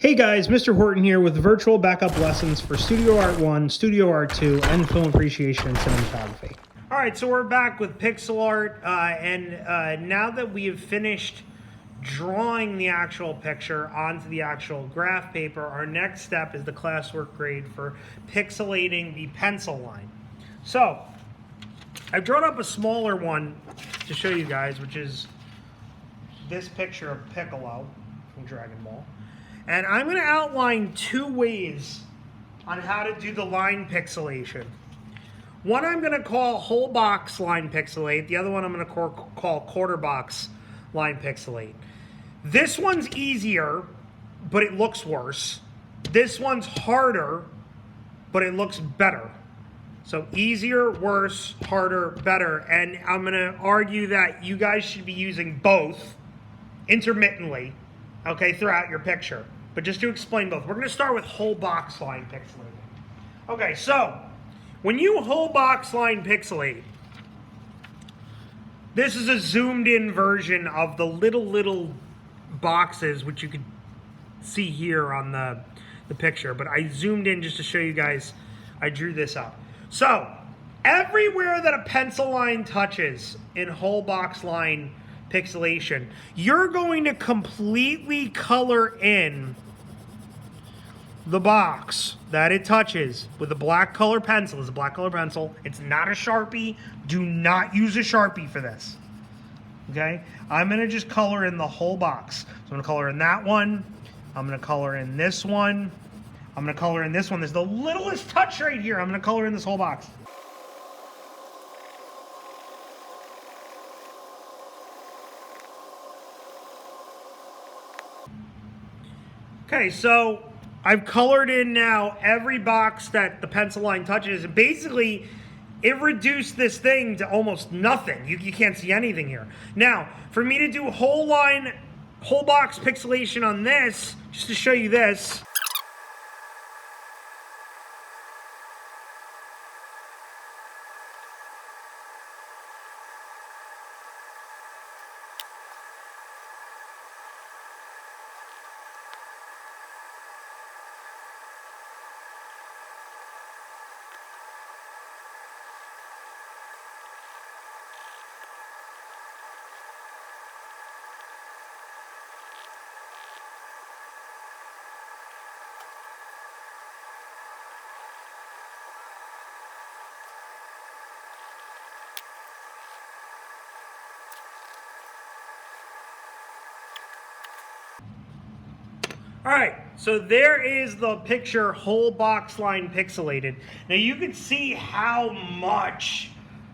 Hey guys, Mr. Horton here with virtual backup lessons for Studio Art 1, Studio Art 2, and film appreciation and cinematography. All right, so we're back with pixel art, and now that we have finished drawing the actual picture onto the actual graph paper, our next step is the classwork grade for pixelating the pencil line. So, I've drawn up a smaller one to show you guys, which is this picture of Piccolo from Dragon Ball. And I'm going to outline two ways on how to do the line pixelation. One I'm going to call whole box line pixelate. The other one I'm going to call quarter box line pixelate. This one's easier, but it looks worse. This one's harder, but it looks better. So easier, worse, harder, better. And I'm going to argue that you guys should be using both intermittently, okay, throughout your picture. But just to explain both, we're going to start with whole box line pixelating. Okay, so when you whole box line pixelate, this is a zoomed in version of the little boxes, which you can see here on the picture. But I zoomed in just to show you guys, I drew this up. So everywhere that a pencil line touches in whole box line pixelation, you're going to completely color in the box that it touches with a black color pencil. It's a black color pencil. It's not a Sharpie. Do not use a Sharpie for this. Okay? I'm going to just color in the whole box. So I'm going to color in that one. I'm going to color in this one. I'm going to color in this one. There's the littlest touch right here. I'm going to color in this whole box. Okay, so I've colored in now every box that the pencil line touches, and basically it reduced this thing to almost nothing. You can't see anything here. Now, for me to do whole box pixelation on this, just to show you this. All right, so there is the picture whole box line pixelated. Now you can see how much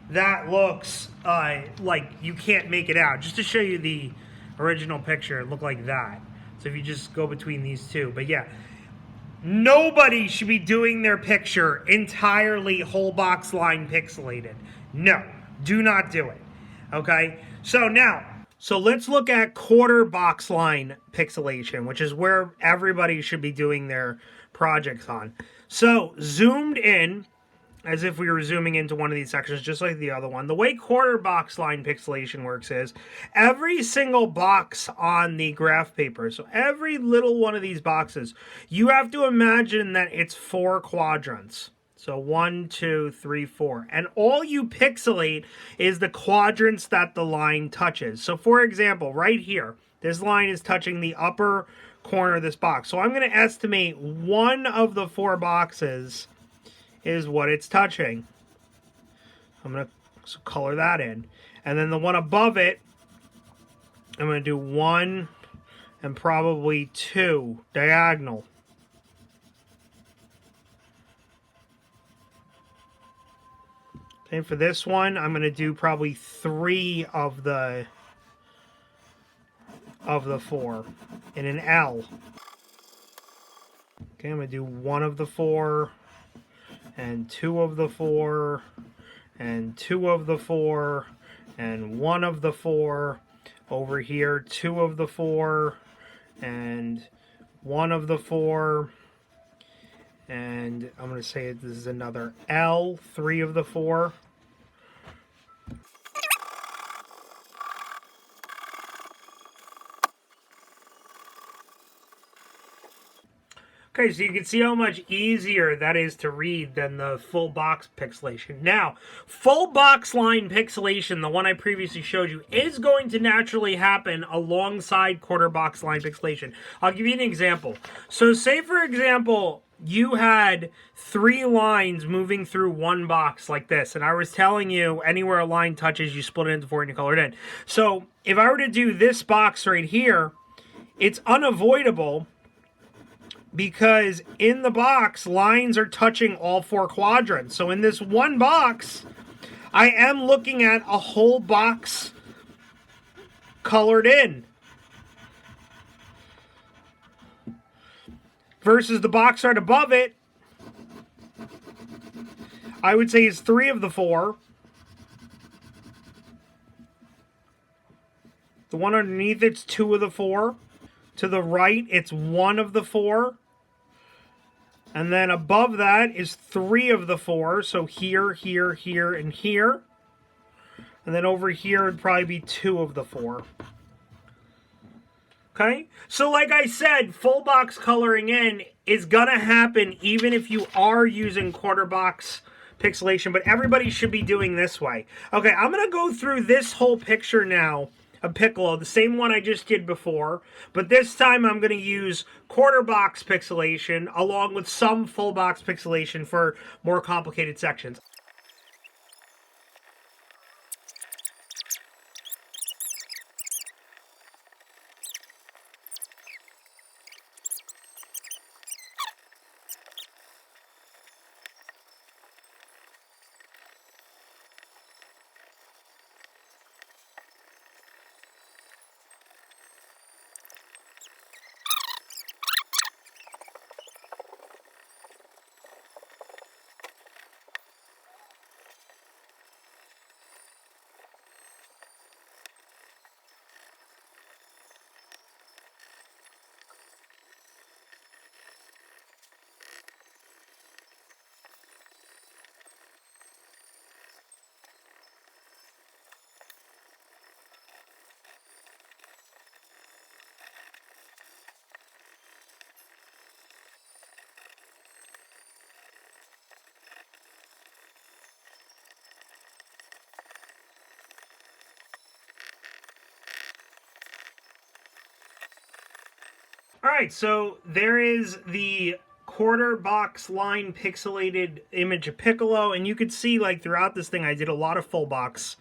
that looks like you can't make it out. Just to show you the original picture, it looked like that. So if you just go between these two. But yeah, nobody should be doing their picture entirely whole box line pixelated. No, do not do it. Okay, so now, so let's look at quarter box line pixelation, which is where everybody should be doing their projects on. So zoomed in, as if we were zooming into one of these sections, just like the other one. The way quarter box line pixelation works is every single box on the graph paper, so every little one of these boxes, you have to imagine that it's 4 quadrants. So 1, 2, 3, 4. And all you pixelate is the quadrants that the line touches. So for example, right here, this line is touching the upper corner of this box. So I'm going to estimate one of the 4 boxes is what it's touching. I'm going to color that in. And then the one above it, I'm going to do 1 and probably 2 diagonal. Okay, for this one, I'm going to do probably 3 of the 4 in an L. Okay, I'm going to do 1 of the 4 and 2 of the 4 and 2 of the 4 and 1 of the 4. Over here, 2 of the 4 and 1 of the 4. And I'm going to say this is another L, 3 of the 4. Okay, so you can see how much easier that is to read than the full box pixelation. Now, full box line pixelation, the one I previously showed you, is going to naturally happen alongside quarter box line pixelation. I'll give you an example. So say, for example, you had 3 lines moving through one box like this, and I was telling you anywhere a line touches, you split it into 4 and you color it in. So if I were to do this box right here, it's unavoidable because in the box, lines are touching all 4 quadrants. So in this one box, I am looking at a whole box colored in. Versus the box right above it, I would say is 3 of the 4. The one underneath it's 2 of the 4. To the right, it's 1 of the 4. And then above that is 3 of the 4. So here, here, here, and here. And then over here would probably be 2 of the 4. Okay? So like I said, full box coloring in is going to happen even if you are using quarter box pixelation. But everybody should be doing this way. Okay, I'm going to go through this whole picture now of Piccolo, the same one I just did before, but this time I'm going to use quarter box pixelation along with some full box pixelation for more complicated sections. All right, so there is the quarter box line pixelated image of Piccolo, and you could see like throughout this thing I did a lot of full box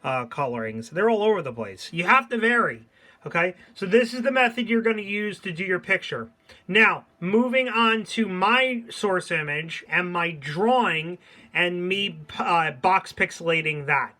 colorings. They're all over the place. You have to vary. Okay, so this is the method you're going to use to do your picture. Now, moving on to my source image and my drawing and me box pixelating that.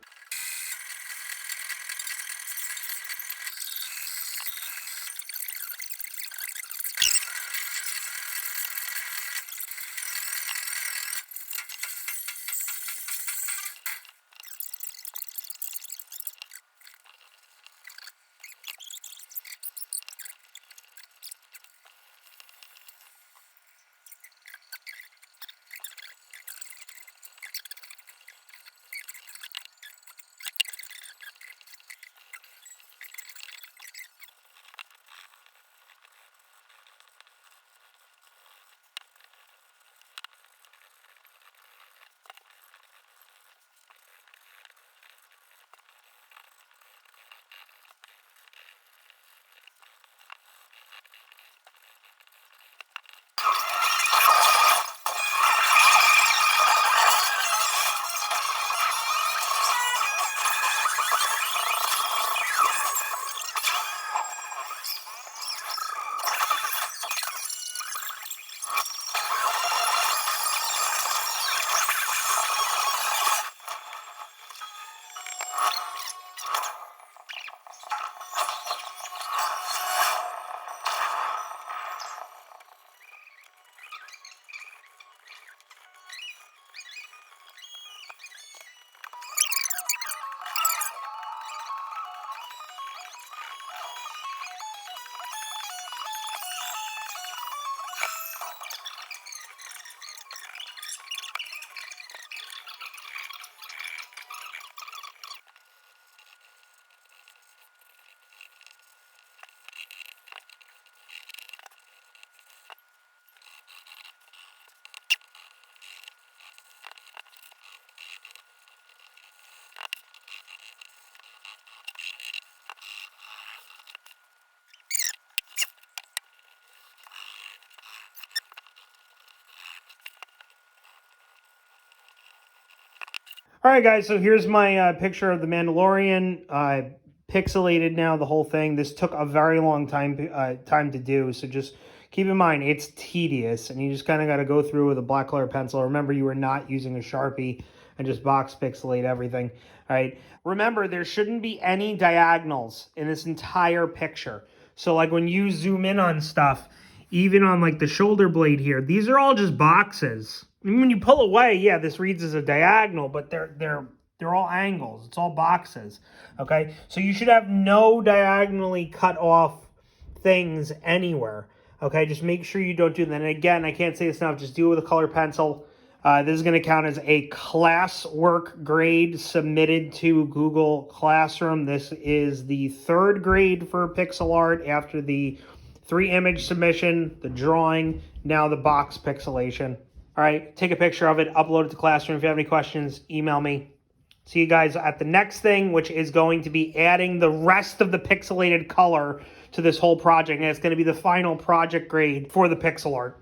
All right, guys, so here's my picture of the Mandalorian, pixelated now, the whole thing. This took a very long time to do, so just keep in mind, it's tedious, and you just kind of got to go through with a black color pencil. Remember, you are not using a Sharpie and just box pixelate everything, all right? Remember, there shouldn't be any diagonals in this entire picture. So, like, when you zoom in on stuff, even on, like, the shoulder blade here, these are all just boxes. And when you pull away, yeah, this reads as a diagonal, but they're all angles. It's all boxes, okay? So you should have no diagonally cut off things anywhere, okay? Just make sure you don't do that. And again, I can't say this enough, just do it with a color pencil. This is going to count as a classwork grade submitted to Google Classroom. This is the 3rd grade for pixel art after the 3-image submission, the drawing, now the box pixelation. All right, take a picture of it, upload it to Classroom. If you have any questions, email me. See you guys at the next thing, which is going to be adding the rest of the pixelated color to this whole project. And it's going to be the final project grade for the pixel art.